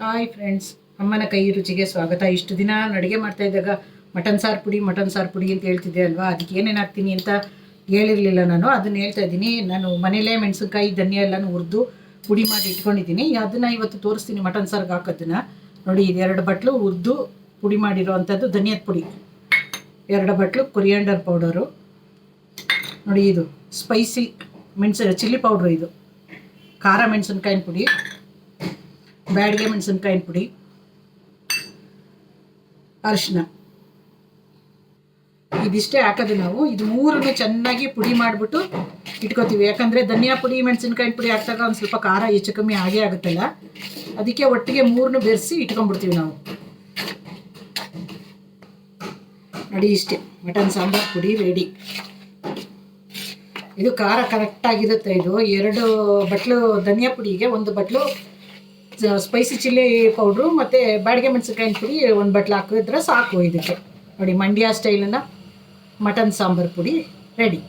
Hi friends, ಅಮ್ಮನ ಕೈ ರುಚಿಗೆ ಸ್ವಾಗತ. ಇಷ್ಟು ದಿನ ಅಡುಗೆ ಮಾಡ್ತಾ ಇದ್ದಾಗ ಮಟನ್ ಸಾರು ಪುಡಿ ಅಂತ ಹೇಳ್ತಿದ್ದೆ ಅಲ್ವಾ. ಅದಕ್ಕೆ ಏನೇನು ಹಾಕ್ತೀನಿ ಅಂತ ಹೇಳಿರಲಿಲ್ಲ ನಾನು. ಅದನ್ನು ಹೇಳ್ತಾ ಇದ್ದೀನಿ. ನಾನು ಮನೇಲೇ ಮೆಣಸಿನ್ಕಾಯಿ ಧನಿಯಾ ಎಲ್ಲನೂ ಹುರಿದು ಪುಡಿ ಮಾಡಿ ಇಟ್ಕೊಂಡಿದ್ದೀನಿ. ಅದನ್ನು ಇವತ್ತು ತೋರಿಸ್ತೀನಿ ಮಟನ್ ಸಾರಿಗೆ ಹಾಕೋದನ್ನು. ನೋಡಿ, ಇದು 2 ಬಟ್ಲು ಹುರಿದು ಪುಡಿ ಮಾಡಿರೋ ಅಂಥದ್ದು ಧನಿಯಾದ ಪುಡಿ, 2 ಬಟ್ಲು ಕೊರಿಯಾಂಡರ್ ಪೌಡರು, ನೋಡಿ ಇದು ಸ್ಪೈಸಿ ಚಿಲ್ಲಿ ಪೌಡ್ರು, ಇದು ಖಾರ ಮೆಣಸಿನ್ಕಾಯಿನ ಪುಡಿ, ಬ್ಯಾಡಿಗೆ ಮೆಣಸಿನ್ಕಾಯಿನ ಪುಡಿ, ಅರಿಶಿನ, ಇದಿಷ್ಟೇ ಹಾಕೋದು ನಾವು. ಇದು ಮೂರನ್ನು ಚೆನ್ನಾಗಿ ಪುಡಿ ಮಾಡಿಬಿಟ್ಟು ಇಟ್ಕೋತೀವಿ. ಯಾಕಂದರೆ ಧನಿಯಾ ಪುಡಿ ಮೆಣಸಿನ್ಕಾಯಿನ ಪುಡಿ ಹಾಕಿದಾಗ ಒಂದು ಸ್ವಲ್ಪ ಖಾರ ಹೆಚ್ಚು ಕಮ್ಮಿ ಆಗೇ ಆಗುತ್ತಲ್ಲ, ಅದಕ್ಕೆ ಒಟ್ಟಿಗೆ ಮೂರನ್ನು ಬೆರೆಸಿ ಇಟ್ಕೊಂಡ್ಬಿಡ್ತೀವಿ ನಾವು. ನೋಡಿ, ಇಷ್ಟೇ ಮಟನ್ ಸಾಂಬಾರು ಪುಡಿ ರೆಡಿ. ಇದು ಖಾರ ಕರೆಕ್ಟಾಗಿರುತ್ತೆ. ಇದು 2 ಬಟ್ಲು ಧನಿಯಾ ಪುಡಿಗೆ 1 ಬಟ್ಲು ಸ್ಪೈಸಿ ಚಿಲ್ಲಿ ಪೌಡ್ರು ಮತ್ತು ಬ್ಯಾಡಿಗೆ ಮೆಣಸಿನ್ಕಾಯಿನ ಪುಡಿ 1 ಬಟ್ಲು ಹಾಕಿದ್ರೆ ಸಾಕು. ಇದಕ್ಕೆ ನೋಡಿ, ಮಂಡ್ಯ ಸ್ಟೈಲನ್ನ ಮಟನ್ ಸಾಂಬಾರು ಪುಡಿ ರೆಡಿ.